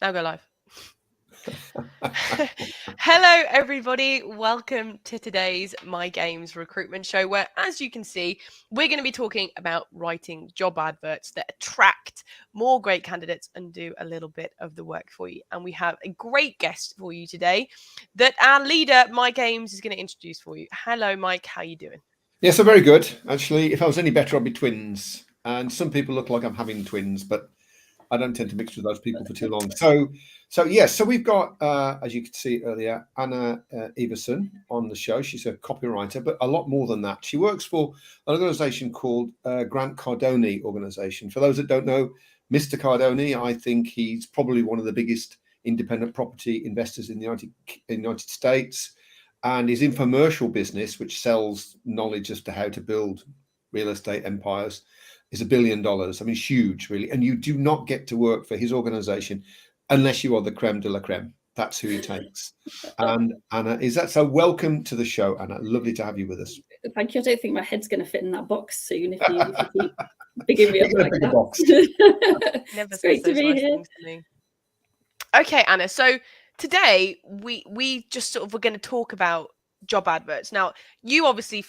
Now go live. Hello, everybody. Welcome to today's My Games recruitment show, where, as you can see, we're going to be talking about writing job adverts that attract more great candidates and do a little bit of the work for you. And we have a great guest for you today that our leader, My Games, is going to introduce for you. Hello, Mike. How are you doing? Yes, I'm very good. Actually, if I was any better, I'd be twins. And some people look like I'm having twins, but I don't tend to mix with those people for too long. So we've got, as you could see earlier, Anna Iveson on the show. She's a copywriter, but a lot more than that. She works for an organisation called Grant Cardone Organisation. For those that don't know, Mr. Cardone, I think he's probably one of the biggest independent property investors in the United States. And his infomercial business, which sells knowledge as to how to build real estate empires, is $1 billion. I mean, it's huge, really. And you do not get to work for his organization unless you are the creme de la creme. That's who he takes. And Anna, is that so? Welcome to the show, Anna. Lovely to have you with us. Thank you. I don't think my head's going to fit in that box soon if you keep bigging me up like that. Box. Never It's great to be nice here. things to me. Okay, Anna. So today we just sort of we're going to talk about job adverts. Now, you obviously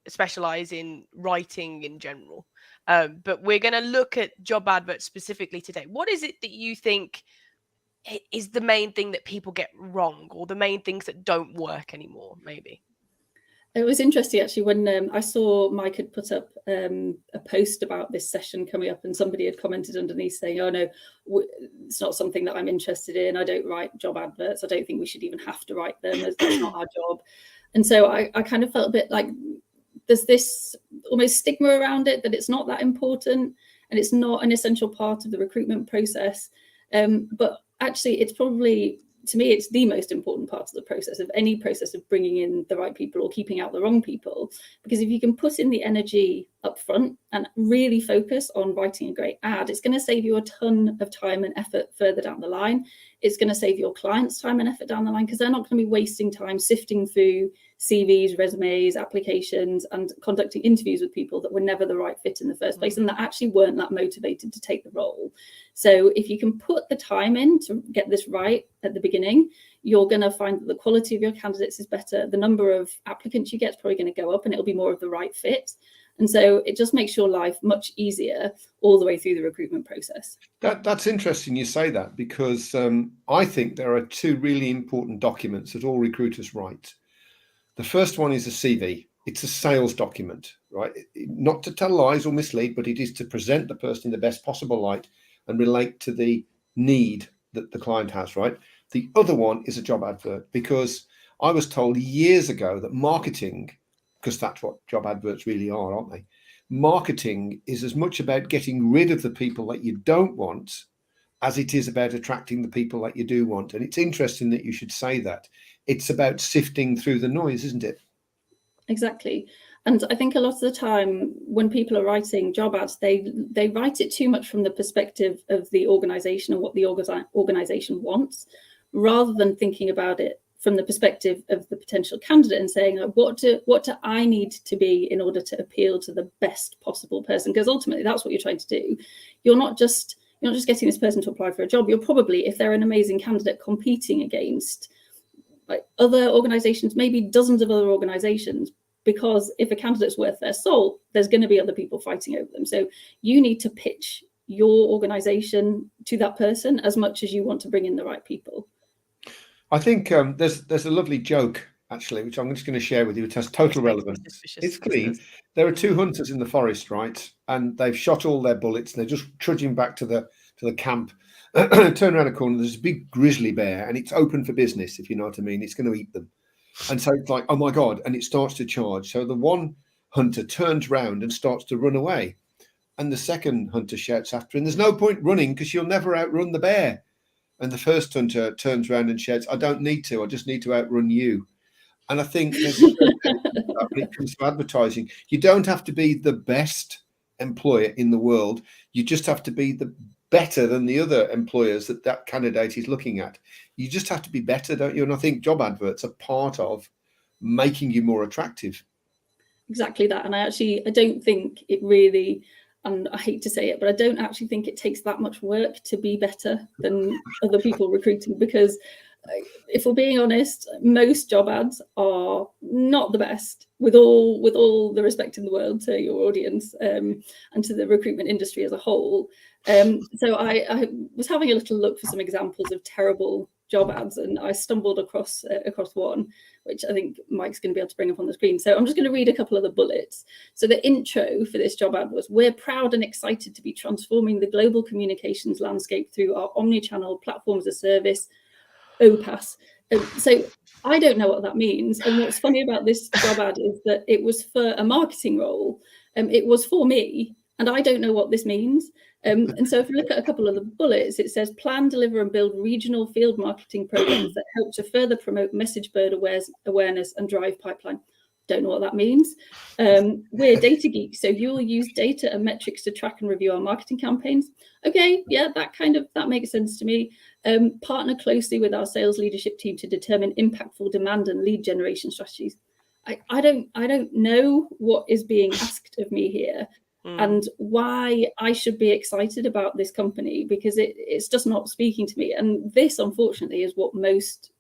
specialize in writing in general, but we're going to look at job adverts specifically today. What is it that you think is the main thing that people get wrong, or the main things that don't work anymore, maybe? It was interesting, actually, when I saw Mike had put up a post about this session coming up, and somebody had commented underneath saying, oh, no, it's not something that I'm interested in. I don't write job adverts. I don't think we should even have to write them. That's not our job. And so I kind of felt a bit like there's this almost stigma around it, that it's not that important and it's not an essential part of the recruitment process. But actually, it's probably, to me, it's the most important part of the process, of any process of bringing in the right people or keeping out the wrong people. Because if you can put in the energy up front and really focus on writing a great ad, it's going to save you a ton of time and effort further down the line. It's going to save your clients time and effort down the line, because they're not going to be wasting time sifting through CVs, resumes, applications, and conducting interviews with people that were never the right fit in the first place and that actually weren't that motivated to take the role. So if you can put the time in to get this right at the beginning, you're going to find that the quality of your candidates is better. The number of applicants you get is probably going to go up, and it'll be more of the right fit. And so it just makes your life much easier all the way through the recruitment process. That's interesting you say that, because I think there are two really important documents that all recruiters write. The first one is a CV. It's a sales document, right? Not to tell lies or mislead, but it is to present the person in the best possible light and relate to the need that the client has, right? The other one is a job advert, because I was told years ago that marketing, because that's what job adverts really are, aren't they? Marketing is as much about getting rid of the people that you don't want as it is about attracting the people that you do want. And it's interesting that you should say that. It's about sifting through the noise, isn't it? Exactly. And I think a lot of the time when people are writing job ads, they write it too much from the perspective of the organization and what the organization wants, rather than thinking about it from the perspective of the potential candidate and saying, what do I need to be in order to appeal to the best possible person? Because ultimately that's what you're trying to do. You're not just getting this person to apply for a job. You're probably, if they're an amazing candidate, competing against like other organizations, maybe dozens of other organizations, because if a candidate's worth their salt, there's going to be other people fighting over them. So you need to pitch your organization to that person as much as you want to bring in the right people. I think there's a lovely joke, actually, which I'm just going to share with you. It has total relevance. It's clean. There are two hunters in the forest, right? And they've shot all their bullets. They're just trudging back to the camp. Turn around a corner, there's a big grizzly bear, and it's open for business, if you know what I mean. It's going to eat them. And so it's like, oh my God, and it starts to charge. So the one hunter turns round and starts to run away. And the second hunter shouts after him, there's no point running because you'll never outrun the bear. And the first hunter turns around and shouts, I don't need to, I just need to outrun you. And I think when it comes to advertising, you don't have to be the best employer in the world. You just have to be better than the other employers that candidate is looking at. You just have to be better, don't you? And I think job adverts are part of making you more attractive. Exactly that. And I don't think it really and I hate to say it, but I don't actually think it takes that much work to be better than other people recruiting, because if we're being honest, most job ads are not the best, with all the respect in the world to your audience, and to the recruitment industry as a whole. So I was having a little look for some examples of terrible job ads, and I stumbled across one, which I think Mike's going to be able to bring up on the screen. So I'm just going to read a couple of the bullets. So the intro for this job ad was, "We're proud and excited to be transforming the global communications landscape through our omni-channel platform as a service, OPAS." So I don't know what that means. And what's funny about this job ad is that it was for a marketing role. It was for me, and I don't know what this means. And so if you look at a couple of the bullets, it says, "Plan, deliver and build regional field marketing programs that help to further promote message board awareness and drive pipeline." Don't know what that means. "We're data geeks, so you'll use data and metrics to track and review our marketing campaigns." Okay, yeah, that makes sense to me. "Partner closely with our sales leadership team to determine impactful demand and lead generation strategies." I don't know what is being asked of me here, and why I should be excited about this company, because it's just not speaking to me. And this, unfortunately, is what most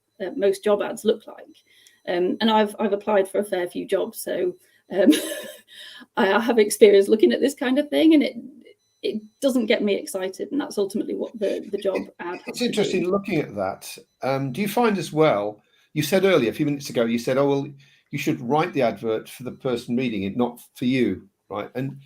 job ads look like. And I've applied for a fair few jobs, so I have experience looking at this kind of thing, and it doesn't get me excited, and that's ultimately what the job ad has. It's interesting looking at that. Do you find as well, you said earlier, a few minutes ago, you said, oh, well, you should write the advert for the person reading it, not for you, right? And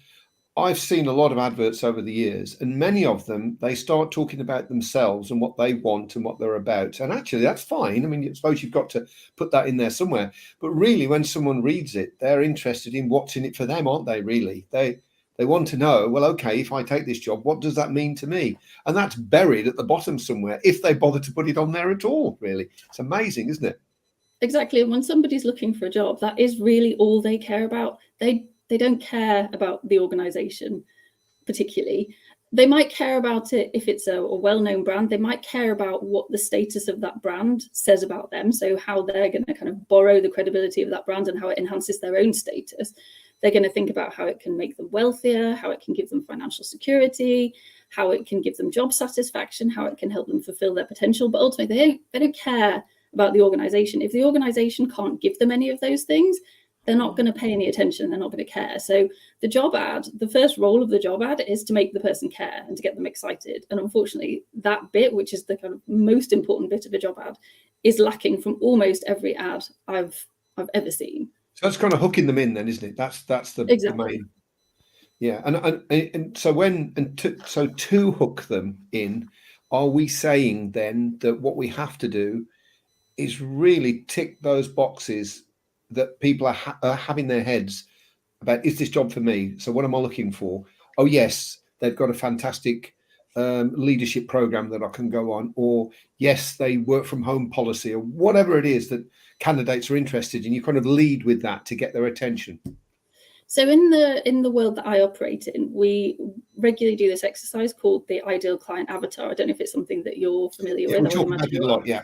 I've seen a lot of adverts over the years, and many of them, they start talking about themselves and what they want and what they're about. And actually, that's fine. I mean, I suppose you've got to put that in there somewhere. But really, when someone reads it, they're interested in what's in it for them, aren't they, really? They want to know, well, okay, if I take this job, what does that mean to me? And that's buried at the bottom somewhere, if they bother to put it on there at all, really. It's amazing, isn't it? Exactly. And when somebody's looking for a job, that is really all they care about. They don't care about the organization particularly. They might care about it if it's a well-known brand. They might care about what the status of that brand says about them, so how they're going to kind of borrow the credibility of that brand and how it enhances their own status. They're going to think about how it can make them wealthier, how it can give them financial security, how it can give them job satisfaction, how it can help them fulfill their potential. But ultimately, they don't care about the organization. If the organization can't give them any of those things, they're not going to pay any attention. They're not going to care. So the job ad, the first role of the job ad is to make the person care and to get them excited. And unfortunately, that bit, which is the kind of most important bit of a job ad, is lacking from almost every ad I've ever seen. So that's kind of hooking them in, then, isn't it? That's the, exactly. the main. Yeah, and so to hook them in, are we saying then that what we have to do is really tick those boxes that people are having their heads about, is this job for me? So what am I looking for? Oh, yes, they've got a fantastic leadership program that I can go on, or yes, they work from home policy, or whatever it is that candidates are interested in. You kind of lead with that to get their attention. So in the world that I operate in, we regularly do this exercise called the ideal client avatar. I don't know if it's something that you're familiar with. We talk about it a lot, yeah.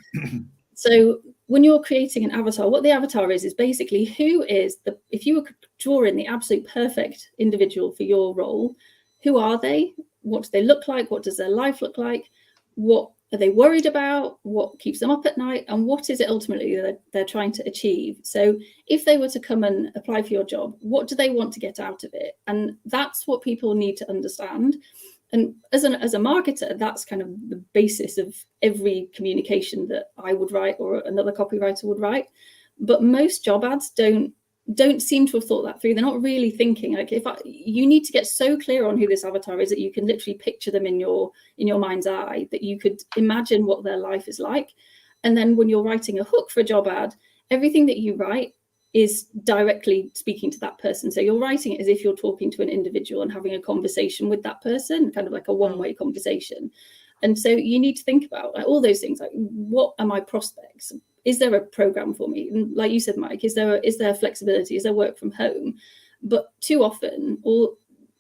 So when you're creating an avatar, what the avatar is basically who is if you were drawing the absolute perfect individual for your role, who are they? What do they look like? What does their life look like? What are they worried about? What keeps them up at night? And what is it ultimately that they're trying to achieve? So if they were to come and apply for your job, what do they want to get out of it? And that's what people need to understand. And as a marketer, that's kind of the basis of every communication that I would write or another copywriter would write. But most job ads don't seem to have thought that through. They're not really thinking, like, you need to get so clear on who this avatar is that you can literally picture them in your mind's eye, that you could imagine what their life is like. And then when you're writing a hook for a job ad, everything that you write is directly speaking to that person. So you're writing it as if you're talking to an individual and having a conversation with that person, kind of like a one-way conversation. And so you need to think about all those things, like, what are my prospects? Is there a program for me? And like you said, Mike, is there flexibility? Is there work from home? But too often,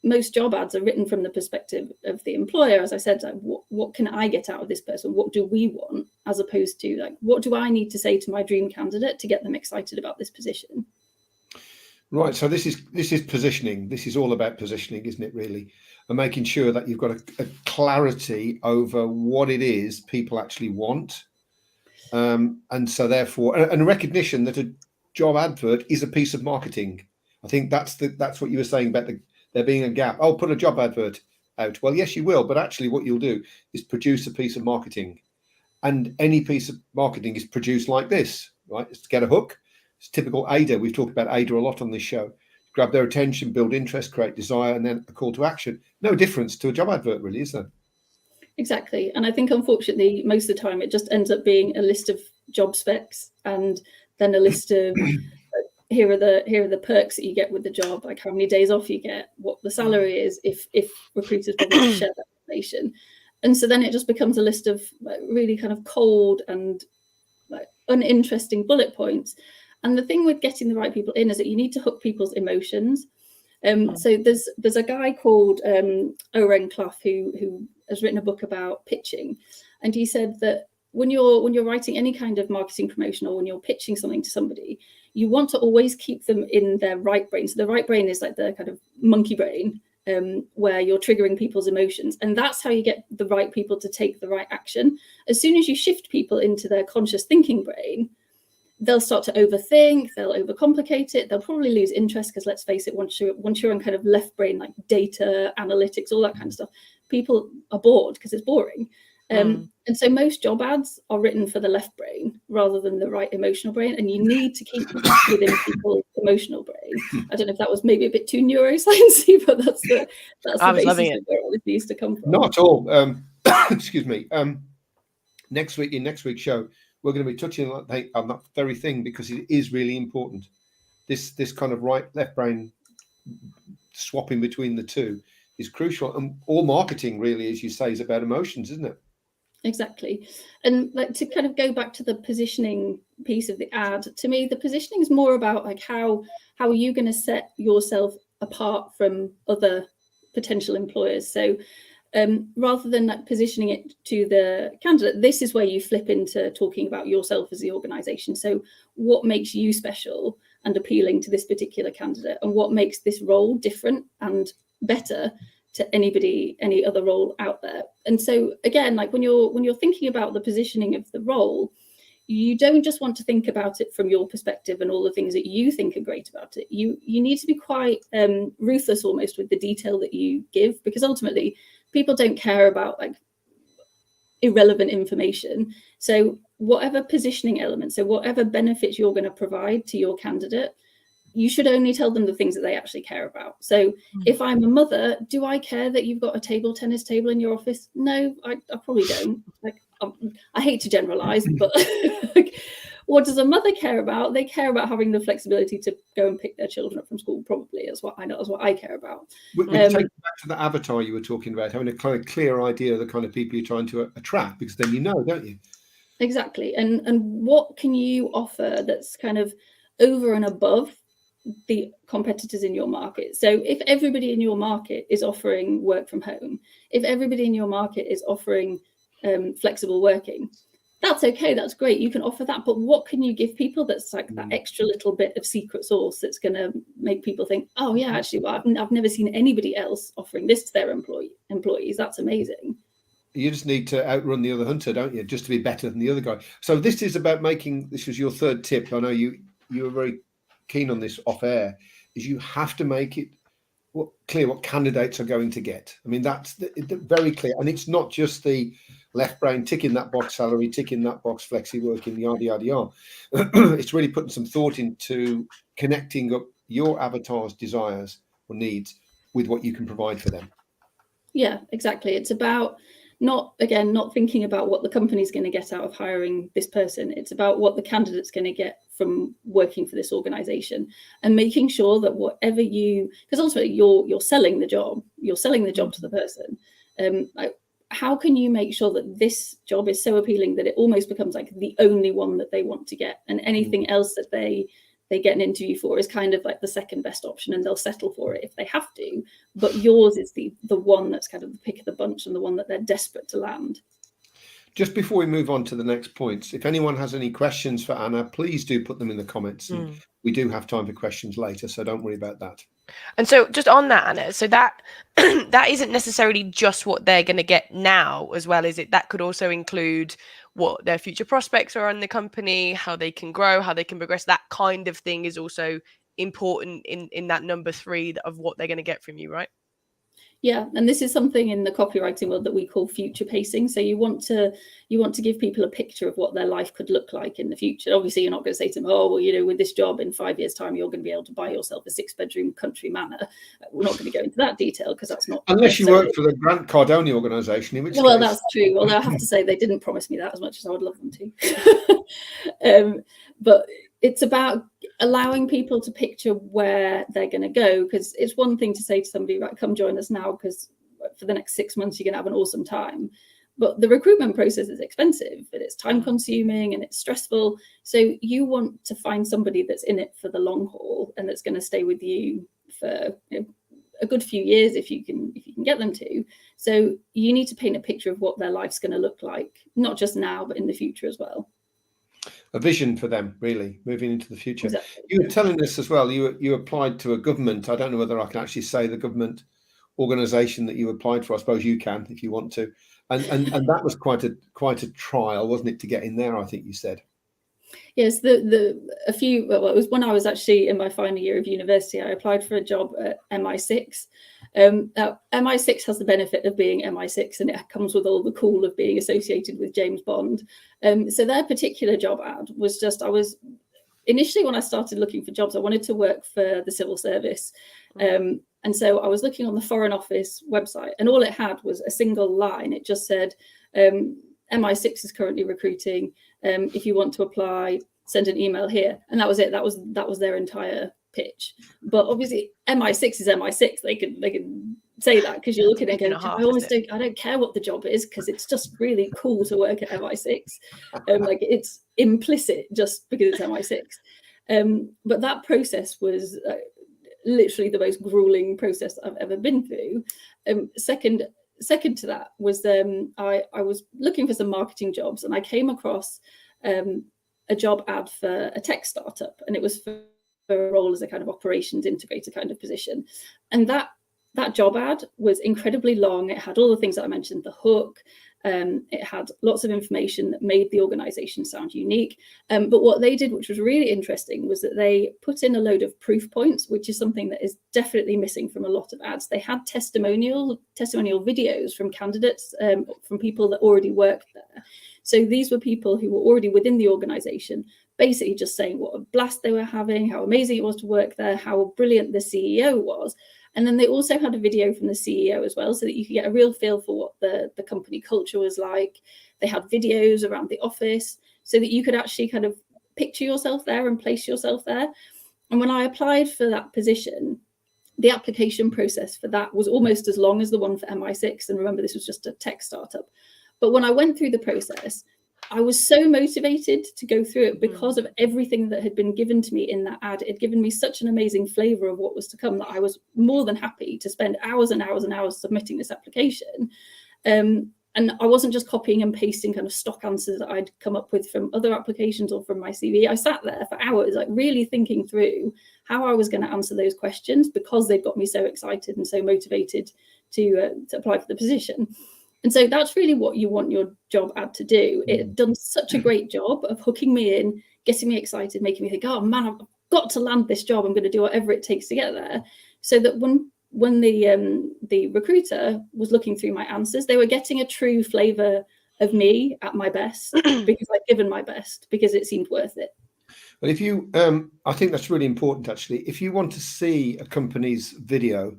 most job ads are written from the perspective of the employer. As I said, like, what can I get out of this person? What do we want? As opposed to, like, what do I need to say to my dream candidate to get them excited about this position? Right. So this is positioning. This is all about positioning, isn't it, really? and making sure that you've got a clarity over what it is people actually want. And so therefore, and a recognition that a job advert is a piece of marketing. I think that's what you were saying about there being a gap. Oh, put a job advert out. Well, yes, you will, but actually what you'll do is produce a piece of marketing. And any piece of marketing is produced like this, right? It's to get a hook. It's typical AIDA. We've talked about AIDA a lot on this show. Grab their attention, build interest, create desire, and then a call to action. No difference to a job advert, really, is there? Exactly. And I think, unfortunately, most of the time it just ends up being a list of job specs and then a list of here are the perks that you get with the job, like how many days off you get, what the salary is, if recruiters probably share that information. And so then it just becomes a list of really kind of cold and uninteresting bullet points. And the thing with getting the right people in is that you need to hook people's emotions. So there's a guy called Oren Clough who has written a book about pitching, and he said that when you're writing any kind of marketing promotion or when you're pitching something to somebody, you want to always keep them in their right brain. So the right brain is like the kind of monkey brain, where you're triggering people's emotions, and that's how you get the right people to take the right action. As soon as you shift people into their conscious thinking brain, they'll start to overthink, they'll overcomplicate it, they'll probably lose interest, because let's face it, once you're on kind of left brain, like data, analytics, all that kind of stuff, people are bored because it's boring. And so most job ads are written for the left brain rather than the right emotional brain, and you need to keep them within people's emotional brain. I don't know if that was maybe a bit too neuroscience-y, but that's the basis of where all this needs to come from. Not at all. Excuse me. Next week's show, we're going to be touching on that very thing, because it is really important. This kind of right-left brain swapping between the two is crucial. And all marketing, really, as you say, is about emotions, isn't it? Exactly. And like, to kind of go back to the positioning piece of the ad, to me, the positioning is more about like how are you going to set yourself apart from other potential employers. So rather than like positioning it to the candidate, this is where you flip into talking about yourself as the organization. So what makes you special and appealing to this particular candidate, and what makes this role different and better to any other role out there. And so again, like when you're thinking about the positioning of the role, you don't just want to think about it from your perspective and all the things that you think are great about it. You need to be quite ruthless almost with the detail that you give, because ultimately people don't care about like irrelevant information. So whatever positioning element, so whatever benefits you're going to provide to your candidate, you should only tell them the things that they actually care about. So if I'm a mother, do I care that you've got a tennis table in your office? No, I probably don't. Like, I hate to generalize, but like, what does a mother care about? They care about having the flexibility to go and pick their children up from school, probably, as what I care about. We'll take you back to the avatar you were talking about, having a kind of clear idea of the kind of people you're trying to attract, because then you know, don't you? Exactly. And what can you offer that's kind of over and above the competitors in your market? So if everybody in your market is offering work from home, if everybody in your market is offering flexible working, that's okay, that's great, you can offer that. But what can you give people that's like that extra little bit of secret sauce that's going to make people think, oh yeah, actually, well, I've never seen anybody else offering this to their employees. That's amazing. You just need to outrun the other hunter, don't you, just to be better than the other guy. So this is about this was your third tip. I know you were very keen on this off air, is you have to make it clear what candidates are going to get. I mean, that's very clear. And it's not just the left brain ticking that box salary, ticking that box flexi working, yada, yada, yada. It's really putting some thought into connecting up your avatar's desires or needs with what you can provide for them. Yeah, exactly. It's about not thinking about what the company's going to get out of hiring this person. It's about what the candidate's going to get from working for this organization, and making sure that whatever because ultimately you're selling the job, to the person. How can you make sure that this job is so appealing that it almost becomes like the only one that they want to get, and anything else that they get an interview for is kind of like the second best option, and they'll settle for it if they have to, but yours is the one that's kind of the pick of the bunch and the one that they're desperate to land. Just before we move on to the next points, if anyone has any questions for Anna, please do put them in the comments. And we do have time for questions later, so don't worry about that. And so just on that, Anna, so that that isn't necessarily just what they're going to get now as well, is it? That could also include what their future prospects are in the company, how they can grow, how they can progress. That kind of thing is also important in that number 3 of what they're going to get from you, right? Yeah, and this is something in the copywriting world that we call future pacing. So you want to give people a picture of what their life could look like in the future. Obviously, you're not going to say to them, oh, well, you know, with this job in 5 years' time, you're going to be able to buy yourself a 6-bedroom country manor. We're not going to go into that detail because that's not unless you work for the Grant Cardone organisation, in which well, case... that's true. Although I have to say they didn't promise me that as much as I would love them to. But it's about allowing people to picture where they're going to go, because it's one thing to say to somebody, right, come join us now, because for the next 6 months you're going to have an awesome time. But the recruitment process is expensive, and it's time consuming and it's stressful. So you want to find somebody that's in it for the long haul and that's going to stay with you for a good few years if you can get them to. So you need to paint a picture of what their life's going to look like, not just now, but in the future as well. A vision for them, really, moving into the future. Exactly. You were telling us as well, you applied to a government, I don't know whether I can actually say the government organisation that you applied for. I suppose you can if you want to. And that was quite a trial, wasn't it, to get in there, I think you said. Yes, it was when I was actually in my final year of university. I applied for a job at MI6. Now, MI6 has the benefit of being MI6, and it comes with all the cool of being associated with James Bond. So their particular job ad was initially, when I started looking for jobs, I wanted to work for the civil service. And so I was looking on the Foreign Office website, and all it had was a single line. It just said, MI6 is currently recruiting. If you want to apply, send an email here. And that was it. That was their entire pitch. But obviously MI6 is MI6. They can say that because you're looking at it going, I don't care what the job is, because it's just really cool to work at MI6. Like, it's implicit just because it's MI6. But that process was literally the most grueling process I've ever been through. Second to that was I was looking for some marketing jobs, and I came across a job ad for a tech startup, and it was for a role as a kind of operations integrator kind of position. And that job ad was incredibly long. It had all the things that I mentioned, the hook. It had lots of information that made the organization sound unique. But what they did, which was really interesting, was that they put in a load of proof points, which is something that is definitely missing from a lot of ads. They had testimonial videos from candidates, from people that already worked there. So these were people who were already within the organization, basically just saying what a blast they were having, how amazing it was to work there, how brilliant the CEO was. And then they also had a video from the CEO as well, so that you could get a real feel for what the company culture was like. They had videos around the office so that you could actually kind of picture yourself there and place yourself there. And when I applied for that position, the application process for that was almost as long as the one for MI6. And remember, this was just a tech startup. But when I went through the process, I was so motivated to go through it because of everything that had been given to me in that ad. It had given me such an amazing flavor of what was to come that I was more than happy to spend hours and hours and hours submitting this application. And I wasn't just copying and pasting kind of stock answers that I'd come up with from other applications or from my CV. I sat there for hours, like really thinking through how I was going to answer those questions, because they'd got me so excited and so motivated to apply for the position. And so that's really what you want your job ad to do. It had done such a great job of hooking me in, getting me excited, making me think, oh man, I've got to land this job. I'm going to do whatever it takes to get there. So that when the recruiter was looking through my answers, they were getting a true flavor of me at my best, because I'd given my best, because it seemed worth it. But if you, I think that's really important, actually. If you want to see a company's video,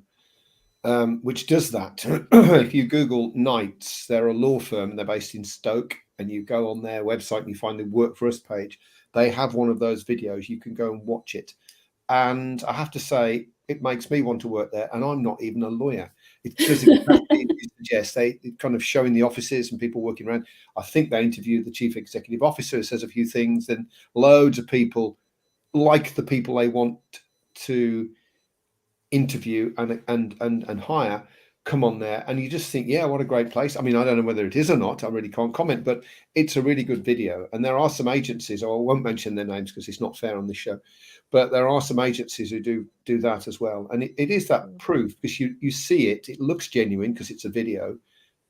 which does that, if you Google Knights, they're a law firm and they're based in Stoke, and you go on their website and you find the Work For Us page, they have one of those videos. You can go and watch it. And I have to say, it makes me want to work there, and I'm not even a lawyer. It does exactly as you suggest. They kind of showing the offices and people working around. I think they interviewed the chief executive officer, says a few things, and loads of people like the people they want to interview and hire come on there, and you just think, yeah, what a great place. I mean, I don't know whether it is or not, I really can't comment, but it's a really good video. And there are some agencies, I won't mention their names because it's not fair on this show, but there are some agencies who do that as well. And it is that proof, because you see it looks genuine because it's a video.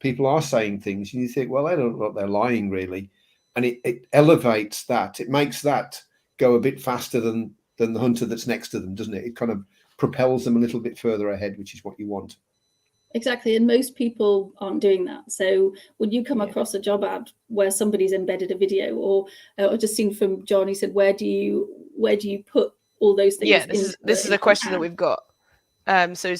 People are saying things and you think, well, they don't look, they're lying really. And it elevates that, it makes that go a bit faster than the hunter that's next to them, doesn't it? It kind of propels them a little bit further ahead, which is what you want. Exactly, and most people aren't doing that. So when you come across a job ad where somebody's embedded a video, or I've just seen from John, he said, where do you put all those things? Yeah, this is a question that we've got. So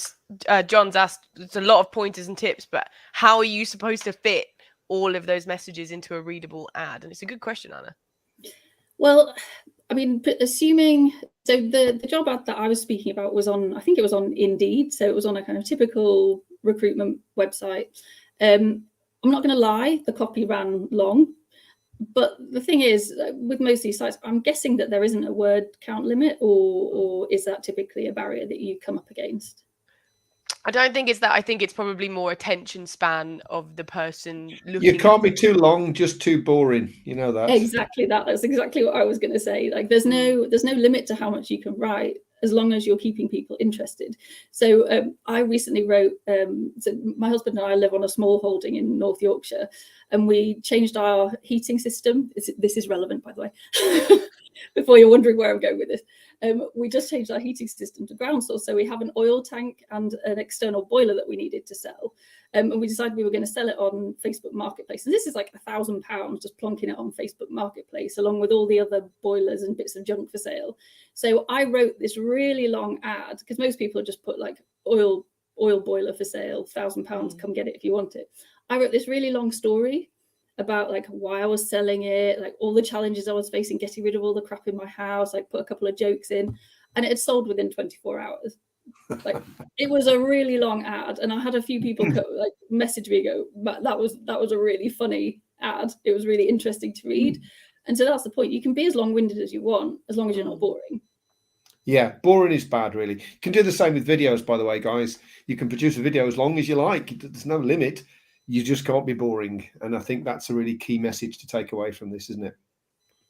John's asked, it's a lot of pointers and tips, but how are you supposed to fit all of those messages into a readable ad? And it's a good question, Anna. Well, I mean, assuming, so the job ad that I was speaking about was on, I think it was on Indeed. So it was on a kind of typical recruitment website. I'm not going to lie, the copy ran long. But the thing is, with most of these sites, I'm guessing that there isn't a word count limit, or is that typically a barrier that you come up against? I don't think it's that. I think it's probably more attention span of the person looking. You can't be too long, just too boring. You know that. Exactly that. That's exactly what I was going to say. Like, there's no limit to how much you can write, as long as you're keeping people interested. So I recently wrote, so my husband and I live on a small holding in North Yorkshire, and we changed our heating system. This is relevant, by the way, before you're wondering where I'm going with this. We just changed our heating system to ground source. So we have an oil tank and an external boiler that we needed to sell. And we decided we were going to sell it on Facebook Marketplace. And this is like £1,000 just plonking it on Facebook Marketplace, along with all the other boilers and bits of junk for sale. So I wrote this really long ad, because most people just put like oil boiler for sale, £1,000, come get it if you want it. I wrote this really long story about like why I was selling it, like all the challenges I was facing, getting rid of all the crap in my house, like put a couple of jokes in, and it had sold within 24 hours. Like, it was a really long ad, and I had a few people like message me, go, that was a really funny ad. It was really interesting to read. And so that's the point. You can be as long-winded as you want, as long as you're not boring. Yeah, boring is bad, really. You can do the same with videos, by the way, guys. You can produce a video as long as you like. There's no limit. You just can't be boring. And I think that's a really key message to take away from this, isn't it?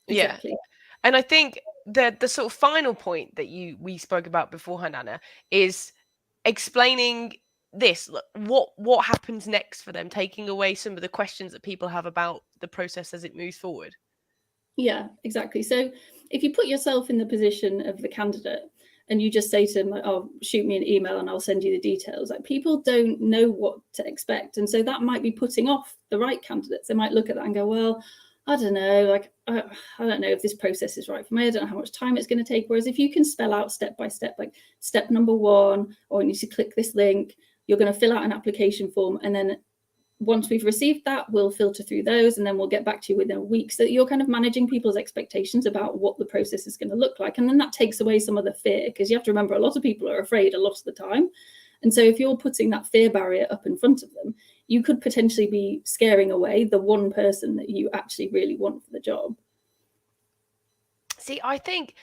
Exactly. Yeah. And I think the sort of final point that we spoke about beforehand, Anna, is explaining this. What happens next for them, taking away some of the questions that people have about the process as it moves forward. Yeah, exactly. So if you put yourself in the position of the candidate and you just say to them, oh, shoot me an email and I'll send you the details, like, people don't know what to expect. And so that might be putting off the right candidates. They might look at that and go, well, I don't know, like, I don't know if this process is right for me. I don't know how much time it's going to take. Whereas if you can spell out step by step, like step number 1, or you need to click this link, you're going to fill out an application form. And then once we've received that, we'll filter through those, and then we'll get back to you within a week. So you're kind of managing people's expectations about what the process is going to look like. And then that takes away some of the fear, because you have to remember, a lot of people are afraid a lot of the time. And so if you're putting that fear barrier up in front of them, you could potentially be scaring away the one person that you actually really want for the job. See, I think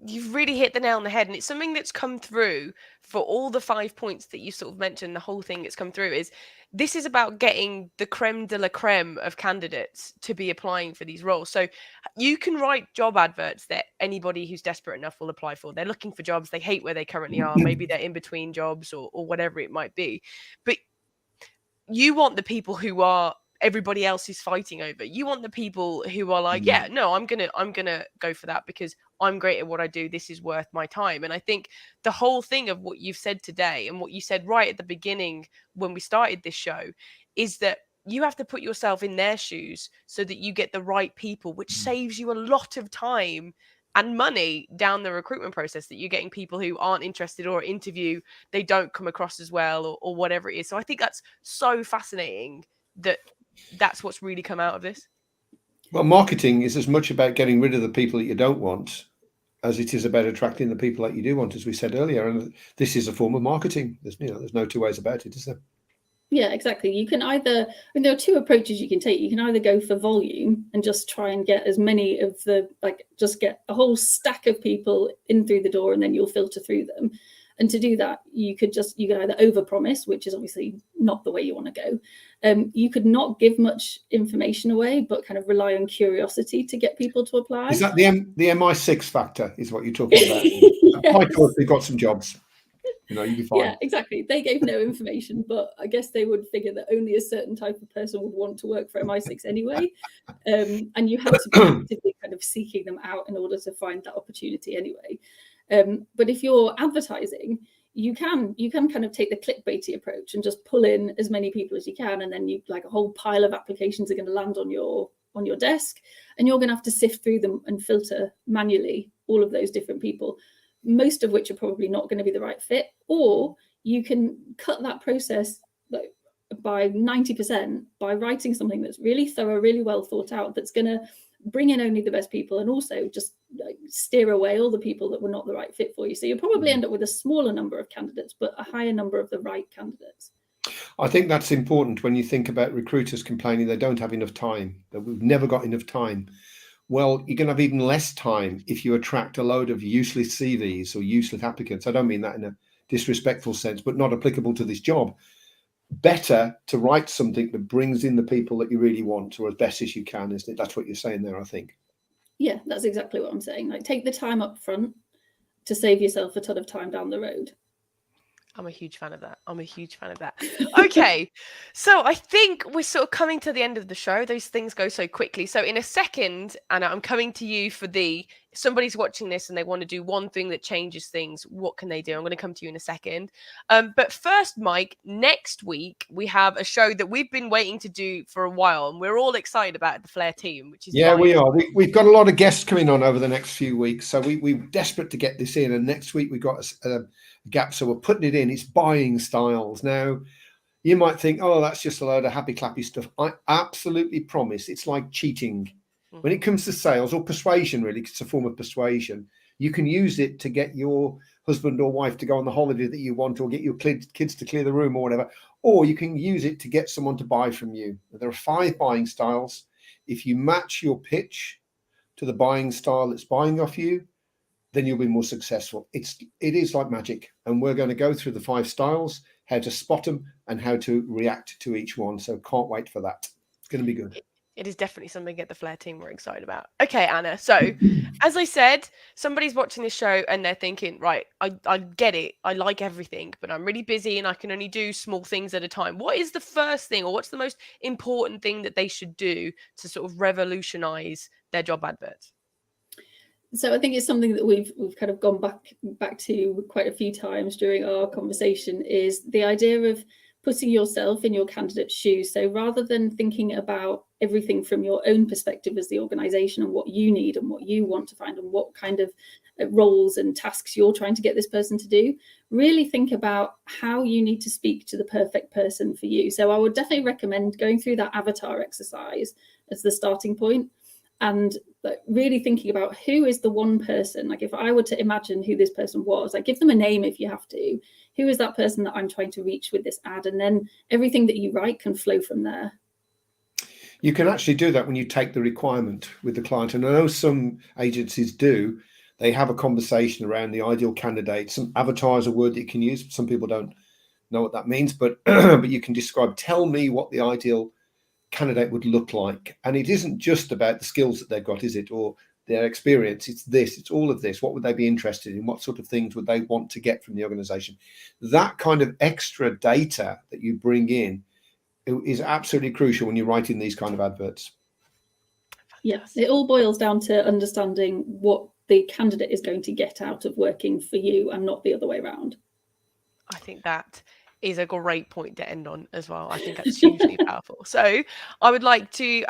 you've really hit the nail on the head, and it's something that's come through for all the 5 points that you sort of mentioned. The whole thing that's come through is this is about getting the creme de la creme of candidates to be applying for these roles. So you can write job adverts that anybody who's desperate enough will apply for. They're looking for jobs. They hate where they currently are. Maybe they're in between jobs or whatever it might be. But you want the people who are everybody else is fighting over. You want the people who are like, yeah, no, I'm gonna go for that because I'm great at what I do. This is worth my time. And I think the whole thing of what you've said today and what you said right at the beginning when we started this show is that you have to put yourself in their shoes so that you get the right people, which saves you a lot of time and money down the recruitment process, that you're getting people who aren't interested, or interview, they don't come across as well, or whatever it is. So I think that's so fascinating that's what's really come out of this. Well, marketing is as much about getting rid of the people that you don't want as it is about attracting the people that you do want, as we said earlier. And this is a form of marketing. There's no two ways about it, is there? Yeah, exactly. You can either, there are 2 approaches you can take. You can either go for volume and just try and get as many of just get a whole stack of people in through the door, and then you'll filter through them. And to do that, you could either overpromise, which is obviously not the way you want to go. You could not give much information away, but kind of rely on curiosity to get people to apply. Is that the MI6 factor? Is what you're talking about? Apply to us, they've got some jobs. You'll be fine. Yeah, exactly. They gave no information, but I guess they would figure that only a certain type of person would want to work for MI6 anyway. And you had to be actively kind of seeking them out in order to find that opportunity anyway. But if you're advertising, you can kind of take the clickbaity approach and just pull in as many people as you can, and then you like a whole pile of applications are going to land on your desk, and you're going to have to sift through them and filter manually all of those different people, most of which are probably not going to be the right fit. Or you can cut that process by 90% by writing something that's really thorough, really well thought out, that's going to bring in only the best people, and also just steer away all the people that were not the right fit for you. So you'll probably end up with a smaller number of candidates, but a higher number of the right candidates. I think that's important when you think about recruiters complaining they don't have enough time, that we've never got enough time. Well, you're going to have even less time if you attract a load of useless CVs or useless applicants. I don't mean that in a disrespectful sense, but not applicable to this job. Better to write something that brings in the people that you really want, or as best as you can, isn't it? That's what you're saying there, I think. Yeah, that's exactly what I'm saying. Like, take the time up front to save yourself a ton of time down the road. I'm a huge fan of that. Okay, so I think we're sort of coming to the end of the show. Those things go so quickly. So in a second, Anna, I'm coming to you for somebody's watching this and they want to do one thing that changes things. What can they do? I'm going to come to you in a second. But first, Mike, next week we have a show that we've been waiting to do for a while, and we're all excited about the Flair team, which is we are. We've got a lot of guests coming on over the next few weeks, so we're desperate to get this in. And next week we've got a gap, so we're putting it in. It's buying styles. Now, you might think, oh, that's just a load of happy clappy stuff. I absolutely promise it's like cheating. When it comes to sales or persuasion, really, it's a form of persuasion. You can use it to get your husband or wife to go on the holiday that you want, or get your kids to clear the room or whatever. Or you can use it to get someone to buy from you. There are 5 buying styles. If you match your pitch to the buying style that's buying off you, then you'll be more successful. It is like magic. And we're going to go through the 5 styles, how to spot them and how to react to each one. So can't wait for that. It's going to be good. It is definitely something at the Flair team we're excited about. Okay, Anna. So, as I said, somebody's watching this show and they're thinking, right, I get it. I like everything, but I'm really busy and I can only do small things at a time. What is the first thing, or what's the most important thing that they should do to sort of revolutionize their job adverts? So I think it's something that we've kind of gone back to quite a few times during our conversation, is the idea of putting yourself in your candidate's shoes. So rather than thinking about everything from your own perspective as the organization and what you need and what you want to find and what kind of roles and tasks you're trying to get this person to do, really think about how you need to speak to the perfect person for you. So I would definitely recommend going through that avatar exercise as the starting point, and really thinking about who is the one person. Like, if I were to imagine who this person was, like, give them a name if you have to. Who is that person that I'm trying to reach with this ad? And then everything that you write can flow from there. You can actually do that when you take the requirement with the client. And I know some agencies do. They have a conversation around the ideal candidate. Some avatar is a word that you can use. Some people don't know what that means, but but you can describe, tell me what the ideal candidate would look like. And it isn't just about the skills that they've got, is it? Or their experience. It's all of this. What would they be interested in? What sort of things would they want to get from the organization? That kind of extra data that you bring in is absolutely crucial when you're writing these kind of adverts. Yes, it all boils down to understanding what the candidate is going to get out of working for you and not the other way around. I think that is a great point to end on as well. I think that's hugely powerful. So I would like to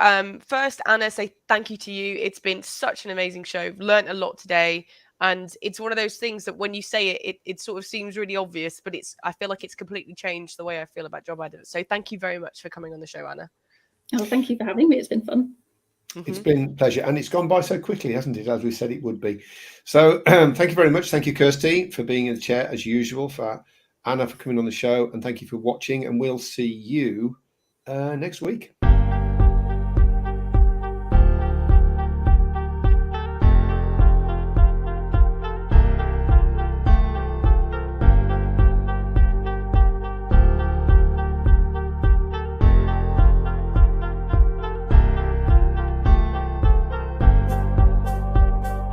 first, Anna, say thank you to you. It's been such an amazing show. Learned a lot today. And it's one of those things that when you say it sort of seems really obvious, but I feel like it's completely changed the way I feel about job adverts. So thank you very much for coming on the show, Anna. Oh, thank you for having me. It's been fun. It's been a pleasure, and it's gone by so quickly, hasn't it, as we said it would be. So thank you very much. Thank you, Kirsty, for being in the chair as usual, for Anna for coming on the show, and thank you for watching, and we'll see you next week.